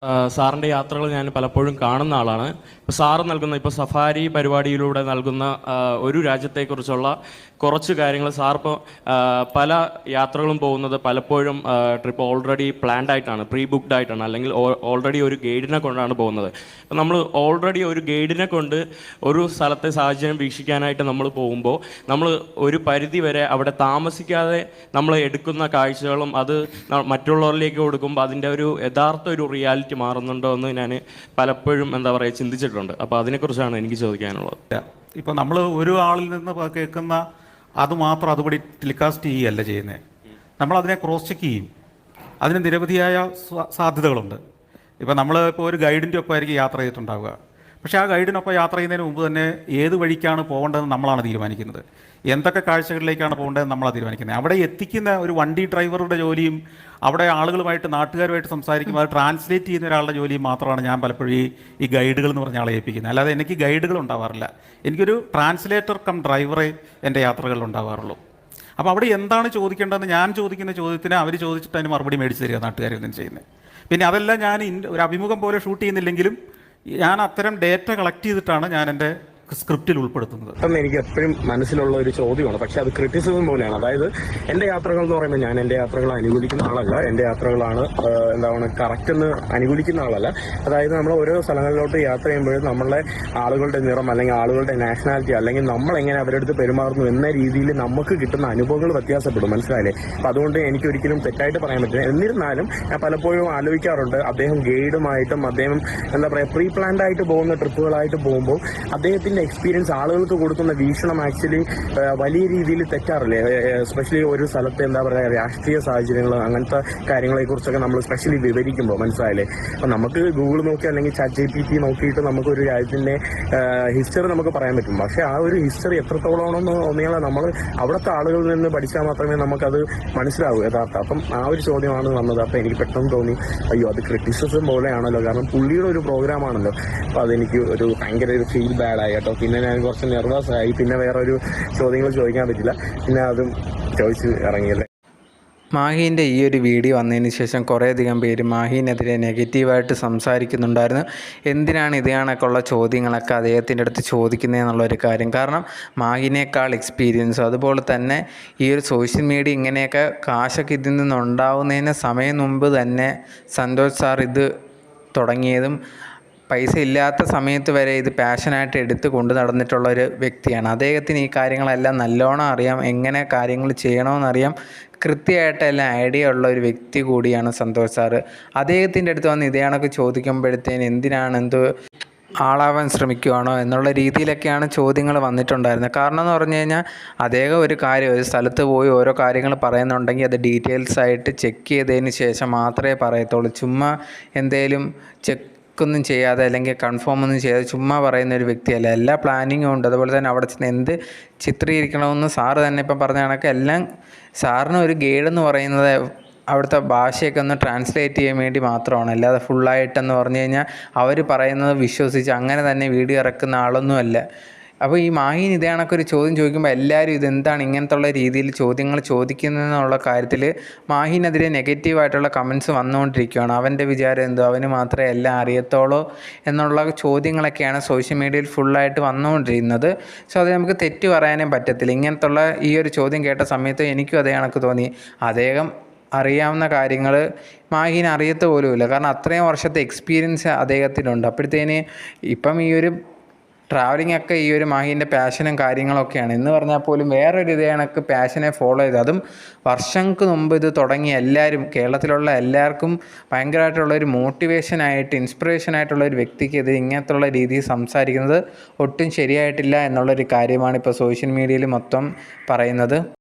സാറിൻ്റെ യാത്രകൾ ഞാൻ പലപ്പോഴും കാണുന്ന ആളാണ്. ഇപ്പോൾ സാറ് നൽകുന്ന ഇപ്പോൾ സഫാരി പരിപാടിയിലൂടെ നൽകുന്ന ഒരു രാജ്യത്തെക്കുറിച്ചുള്ള കുറച്ച് കാര്യങ്ങൾ സാറിപ്പോൾ പല യാത്രകളും പോകുന്നത് പലപ്പോഴും ട്രിപ്പ് ഓൾറെഡി പ്ലാൻഡ് ആയിട്ടാണ്, പ്രീ ബുക്ക്ഡ് ആയിട്ടാണ്, അല്ലെങ്കിൽ ഓൾറെഡി ഒരു ഗൈഡിനെ കൊണ്ടാണ് പോകുന്നത്. അപ്പോൾ നമ്മൾ ഓൾറെഡി ഒരു ഗൈഡിനെ കൊണ്ട് ഒരു സ്ഥലത്തെ സാഹചര്യം വീക്ഷിക്കാനായിട്ട് നമ്മൾ പോകുമ്പോൾ നമ്മൾ ഒരു പരിധി വരെ അവിടെ താമസിക്കാതെ നമ്മൾ എടുക്കുന്ന കാഴ്ചകളും അത് മറ്റുള്ളവരിലേക്ക് കൊടുക്കുമ്പോൾ അതിൻ്റെ ഒരു യഥാർത്ഥ ഒരു റിയാലിറ്റി മാറുന്നുണ്ടോ എന്ന് ഞാൻ പലപ്പോഴും ചിന്തിച്ചിട്ടുണ്ട്. അപ്പോൾ അതിനെക്കുറിച്ചാണ് എനിക്ക് ചോദിക്കാനുള്ളത്. ഇപ്പോൾ നമ്മൾ ഒരു ആളിൽ നിന്ന് കേൾക്കുന്ന അത് മാത്രം അതുപടി ടെലികാസ്റ്റ് ചെയ്യുകയല്ല ചെയ്യുന്നത്. നമ്മളതിനെ ക്രോസ് ചെക്ക് ചെയ്യും. അതിന് നിരവധിയായ സാധ്യതകളുണ്ട്. ഇപ്പോൾ നമ്മളിപ്പോൾ ഒരു ഗൈഡിൻ്റെ ഒപ്പം ആയിരിക്കും യാത്ര ചെയ്തിട്ടുണ്ടാവുക. പക്ഷേ ആ ഗൈഡിനൊപ്പം യാത്ര ചെയ്യുന്നതിന് മുമ്പ് തന്നെ ഏത് വഴിക്കാണ് പോകേണ്ടതെന്ന് നമ്മളാണ് തീരുമാനിക്കുന്നത്. എന്തൊക്കെ കാഴ്ചകളിലേക്കാണ് പോകേണ്ടതെന്ന് നമ്മളാണ് തീരുമാനിക്കുന്നത്. അവിടെ എത്തിക്കുന്ന ഒരു വണ്ടി ഡ്രൈവറുടെ ജോലിയും അവിടെ ആളുകളുമായിട്ട് നാട്ടുകാരുമായിട്ട് സംസാരിക്കുമ്പോൾ അത് ട്രാൻസ്ലേറ്റ് ചെയ്യുന്ന ഒരാളുടെ ജോലിയും മാത്രമാണ് ഞാൻ പലപ്പോഴും ഈ ഗൈഡുകൾ എന്ന് പറഞ്ഞ ആളെ ഏൽപ്പിക്കുന്നത്. അല്ലാതെ എനിക്ക് ഗൈഡുകൾ ഉണ്ടാവാറില്ല. എനിക്കൊരു ട്രാൻസ്ലേറ്റർ കം ഡ്രൈവറെ എൻ്റെ യാത്രകളിൽ ഉണ്ടാവാറുള്ളൂ. അപ്പോൾ അവിടെ എന്താണ് ചോദിക്കേണ്ടതെന്ന് ഞാൻ ചോദിക്കുന്ന ചോദ്യത്തിന് അവർ ചോദിച്ചിട്ട് അതിന് മറുപടി മേടിച്ച് തരിക നാട്ടുകാരൊന്നും ചെയ്യുന്നത്. പിന്നെ അതെല്ലാം ഞാൻ ഒരു അഭിമുഖം പോലെ ഷൂട്ട് ചെയ്യുന്നില്ലെങ്കിലും ഞാൻ അത്തരം ഡേറ്റ കളക്ട് ചെയ്തിട്ടാണ് ഞാൻ എൻ്റെ സ്ക്രിപ്റ്റിൽ ഉൾപ്പെടുത്തുന്നത്. അപ്പം എനിക്ക് എപ്പോഴും മനസ്സിലുള്ള ഒരു ചോദ്യമാണ്, പക്ഷെ അത് ക്രിറ്റിസിസം പോലെയാണ്. അതായത് എൻ്റെ യാത്രകൾ എന്ന് പറയുമ്പോൾ ഞാൻ എൻ്റെ യാത്രകൾ അനുകൂലിക്കുന്ന ആളല്ല. എൻ്റെ യാത്രകളാണ് കറക്റ്റ് എന്ന് അനുകൂലിക്കുന്ന ആളല്ല. അതായത് നമ്മൾ ഓരോ സ്ഥലങ്ങളിലോട്ട് യാത്ര ചെയ്യുമ്പോഴും നമ്മളെ ആളുകളുടെ നിറം അല്ലെങ്കിൽ ആളുകളുടെ നാഷണാലിറ്റി അല്ലെങ്കിൽ നമ്മൾ എങ്ങനെ അവരുടെ അടുത്ത് പെരുമാറുന്നു എന്ന രീതിയിൽ നമുക്ക് കിട്ടുന്ന അനുഭവങ്ങൾ വ്യത്യാസപ്പെടും. മനസ്സിലായില്ലേ? അപ്പം അതുകൊണ്ട് എനിക്കൊരിക്കലും തെറ്റായിട്ട് പറയാൻ പറ്റില്ല. എന്നിരുന്നാലും ഞാൻ പലപ്പോഴും ആലോചിക്കാറുണ്ട്, അദ്ദേഹം ഗൈഡുമായിട്ടും അദ്ദേഹം പ്രീ പ്ലാൻഡ് ആയിട്ട് പോകുന്ന ട്രിപ്പുകളായിട്ട് പോകുമ്പോൾ അദ്ദേഹത്തിൻ്റെ എക്സ്പീരിയൻസ് ആളുകൾക്ക് കൊടുക്കുന്ന വീക്ഷണം ആക്ച്വലി വലിയ രീതിയിൽ തെറ്റാറില്ലേ? എസ്പെഷ്യലി ഒരു സ്ഥലത്തെ രാഷ്ട്രീയ സാഹചര്യങ്ങൾ അങ്ങനത്തെ കാര്യങ്ങളെക്കുറിച്ചൊക്കെ നമ്മൾ സ്പെഷ്യലി വിവരിക്കുമ്പോൾ, മനസ്സിലായില്ലേ? അപ്പം നമുക്ക് ഗൂഗിൾ നോക്കി അല്ലെങ്കിൽ ChatGPT നോക്കിയിട്ട് നമുക്കൊരു രാജ്യത്തിൻ്റെ ഹിസ്റ്ററി നമുക്ക് പറയാൻ പറ്റും. പക്ഷേ ആ ഒരു ഹിസ്റ്ററി എത്രത്തോളമാണെന്ന് തോന്നിയാൽ നമ്മൾ അവിടുത്തെ ആളുകളിൽ നിന്ന് പഠിച്ചാൽ മാത്രമേ നമുക്കത് മനസ്സിലാവൂ യഥാർത്ഥം. അപ്പം ആ ഒരു ചോദ്യമാണ് വന്നത്. അപ്പോൾ എനിക്ക് പെട്ടെന്ന് തോന്നി, അയ്യോ അത് ക്രിറ്റിസിസം പോലെയാണല്ലോ, കാരണം പുള്ളിയുടെ ഒരു പ്രോഗ്രാമാണല്ലോ. അപ്പോൾ അതെനിക്ക് ഒരു ഭയങ്കര ഒരു ഫീൽ ബാഡായി കേട്ടോ. പിന്നെ ഞാൻ കുറച്ച് നെർവസ് ആയി. പിന്നെ വേറെ ഒരു ചോദ്യങ്ങൾ ചോദിക്കാൻ പറ്റില്ല. പിന്നെ അതും ചോദിച്ച് ഇറങ്ങിയല്ലേ. മാഹീൻ്റെ ഈ ഒരു വീഡിയോ വന്നതിന് ശേഷം കുറേയധികം പേര് മാഹീനെതിരെ നെഗറ്റീവായിട്ട് സംസാരിക്കുന്നുണ്ടായിരുന്നു. എന്തിനാണ് ഇത് കണക്കുള്ള ചോദ്യങ്ങളൊക്കെ അദ്ദേഹത്തിൻ്റെ അടുത്ത് ചോദിക്കുന്നതെന്നുള്ളൊരു കാര്യം. കാരണം മാഹീനേക്കാൾ എക്സ്പീരിയൻസും അതുപോലെ തന്നെ ഈ ഒരു സോഷ്യൽ മീഡിയ ഇങ്ങനെയൊക്കെ കാശൊക്കെ ഇതിൽ നിന്നുണ്ടാവുന്നതിന് സമയം മുമ്പ് തന്നെ സന്തോഷ് സാർ ഇത് തുടങ്ങിയതും പൈസ ഇല്ലാത്ത സമയത്ത് വരെ ഇത് പാഷനായിട്ട് എടുത്ത് കൊണ്ടു നടന്നിട്ടുള്ള ഒരു വ്യക്തിയാണ്. അദ്ദേഹത്തിന് ഈ കാര്യങ്ങളെല്ലാം നല്ലോണം അറിയാം, എങ്ങനെ കാര്യങ്ങൾ ചെയ്യണമെന്നറിയാം, കൃത്യമായിട്ട് എല്ലാം ഐഡിയ ഉള്ള ഒരു വ്യക്തി കൂടിയാണ് സന്തോഷ് സാറ്. അദ്ദേഹത്തിൻ്റെ അടുത്ത് വന്ന് ഇതേ കണക്ക് ചോദിക്കുമ്പോഴത്തേന് എന്തിനാണ് ആളാവാൻ ശ്രമിക്കുകയാണോ എന്നുള്ള രീതിയിലൊക്കെയാണ് ചോദ്യങ്ങൾ വന്നിട്ടുണ്ടായിരുന്നത്. കാരണം എന്ന് പറഞ്ഞു കഴിഞ്ഞാൽ അദ്ദേഹം ഒരു സ്ഥലത്ത് പോയി ഓരോ കാര്യങ്ങൾ പറയുന്നുണ്ടെങ്കിൽ അത് ഡീറ്റെയിൽസ് ആയിട്ട് ചെക്ക് ചെയ്തതിന് ശേഷം മാത്രമേ പറയത്തുള്ളൂ. ചുമ്മാ എന്തേലും ഒന്നും ചെയ്യാതെ അല്ലെങ്കിൽ കൺഫേം ഒന്നും ചെയ്യാതെ ചുമ്മാ പറയുന്ന ഒരു വ്യക്തിയല്ല. എല്ലാ പ്ലാനിങ്ങും ഉണ്ട്. അതുപോലെ തന്നെ അവിടെ ചെന്ന് എന്ത് ചിത്രീകരിക്കണമെന്ന് സാറ് തന്നെ ഇപ്പം പറഞ്ഞ കണക്ക് എല്ലാം സാറിന് ഒരു ഗൈഡെന്ന് പറയുന്നത് അവിടുത്തെ ഭാഷയൊക്കെ ഒന്ന് ട്രാൻസ്ലേറ്റ് ചെയ്യാൻ വേണ്ടി മാത്രമാണ്. അല്ലാതെ ഫുള്ളായിട്ടെന്ന് പറഞ്ഞു കഴിഞ്ഞാൽ അവർ പറയുന്നത് വിശ്വസിച്ച് അങ്ങനെ തന്നെ വീഡിയോ ഇറക്കുന്ന ആളൊന്നുമല്ല. അപ്പോൾ ഈ മാഹീൻ ഇതേ കണക്കൊരു ചോദ്യം ചോദിക്കുമ്പോൾ എല്ലാവരും ഇതെന്താണ് ഇങ്ങനത്തുള്ള രീതിയിൽ ചോദ്യങ്ങൾ ചോദിക്കുന്നതെന്നുള്ള കാര്യത്തിൽ മാഹീനെതിരെ നെഗറ്റീവായിട്ടുള്ള കമൻസ് വന്നുകൊണ്ടിരിക്കുകയാണ്. അവൻ്റെ വിചാരം എന്തോ അവന് മാത്രമേ എല്ലാം അറിയത്തുള്ളൂ എന്നുള്ള ചോദ്യങ്ങളൊക്കെയാണ് സോഷ്യൽ മീഡിയയിൽ ഫുള്ളായിട്ട് വന്നുകൊണ്ടിരിക്കുന്നത്. സോ അത് നമുക്ക് തെറ്റ് പറയാനേ പറ്റത്തില്ല. ഇങ്ങനത്തുള്ള ഈ ഒരു ചോദ്യം കേട്ട സമയത്ത് എനിക്കും അതേ കണക്ക് തോന്നി. അദ്ദേഹം അറിയാവുന്ന കാര്യങ്ങൾ മാഹീൻ അറിയത്ത് പോലുമില്ല. കാരണം അത്രയും വർഷത്തെ എക്സ്പീരിയൻസ് അദ്ദേഹത്തിനുണ്ട്. അപ്പോഴത്തേന് ഇപ്പം ഈ ഒരു ട്രാവലിംഗ് ഒക്കെ ഈ ഒരു മാഹീൻ്റെ പാഷനും കാര്യങ്ങളൊക്കെയാണ്. എന്ന് പറഞ്ഞാൽ പോലും വേറൊരു ഇതേ കണക്ക് പാഷനെ ഫോളോ ചെയ്ത് അതും വർഷങ്ങൾക്ക് മുമ്പ് ഇത് തുടങ്ങി എല്ലാവരും കേരളത്തിലുള്ള എല്ലാവർക്കും ഭയങ്കരമായിട്ടുള്ളൊരു മോട്ടിവേഷനായിട്ട് ഇൻസ്പിറേഷനായിട്ടുള്ള ഒരു വ്യക്തിക്ക് ഇത് ഇങ്ങനത്തുള്ള രീതിയിൽ സംസാരിക്കുന്നത് ഒട്ടും ശരിയായിട്ടില്ല എന്നുള്ളൊരു കാര്യമാണ് ഇപ്പോൾ സോഷ്യൽ മീഡിയയിൽ മൊത്തം പറയുന്നത്.